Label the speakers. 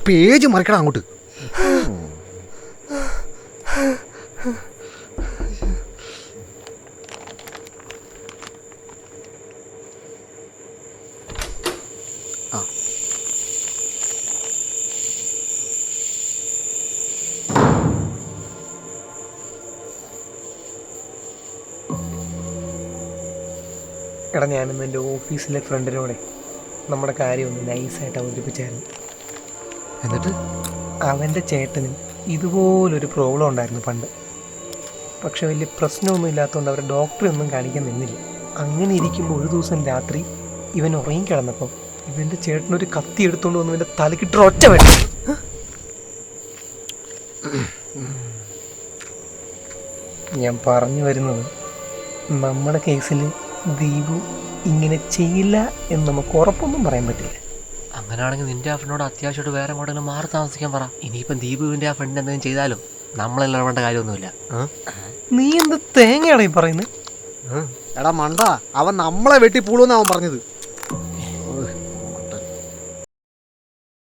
Speaker 1: Page മറിക്കണം അങ്ങോട്ട്.
Speaker 2: എടാ, ഞാനിന്ന് എൻ്റെ ഓഫീസിലെ ഫ്രണ്ടിനോടെ നമ്മുടെ കാര്യം ഒന്ന് നൈസായിട്ട് അവതരിപ്പിച്ചായിരുന്നു.
Speaker 1: എന്നിട്ട്
Speaker 2: അവൻ്റെ ചേട്ടനും ഇതുപോലൊരു പ്രോബ്ലം ഉണ്ടായിരുന്നു പണ്ട്. പക്ഷെ വലിയ പ്രശ്നമൊന്നും ഇല്ലാത്തതുകൊണ്ട് അവർ ഡോക്ടറെ ഒന്നും കാണിക്കാൻ നിന്നില്ല. അങ്ങനെ ഇരിക്കുമ്പോൾ ഒരു ദിവസം രാത്രി ഇവൻ ഉറങ്ങിക്കിടന്നപ്പം ഇവൻ്റെ ചേട്ടനൊരു കത്തി എടുത്തുകൊണ്ട് വന്ന് ഇവൻ്റെ തലക്കിട്ട് ഒറ്റ വെട്ടി. ഞാൻ പറഞ്ഞു വരുന്നത്, നമ്മുടെ കേസിൽ ദീപു ഇങ്ങനെ ചെയ്യില്ല എന്ന് നമുക്ക് ഉറപ്പൊന്നും പറയാൻ പറ്റില്ല.
Speaker 3: അങ്ങനെയാണെങ്കിൽ നിന്റെ ആ ഫ്രണ്ടിനോട് അത്യാവശ്യമായിട്ട് വേറെ എങ്ങോട്ടെങ്കിലും മാറി താമസിക്കാൻ പറ. ഇനിയിപ്പം ദീപുവിൻ്റെ ആ ഫ്രണ്ട് എന്തെങ്കിലും ചെയ്താലും നമ്മളെല്ലാം ഇടപെടേണ്ട കാര്യമൊന്നുമില്ല.
Speaker 2: നീ എന്ത് തേങ്ങയാണോ ഈ പറയുന്നത്?
Speaker 1: എടാ മണ്ട, അവൻ നമ്മളെ വെട്ടി പൂളൂന്ന് അവൻ പറഞ്ഞത്.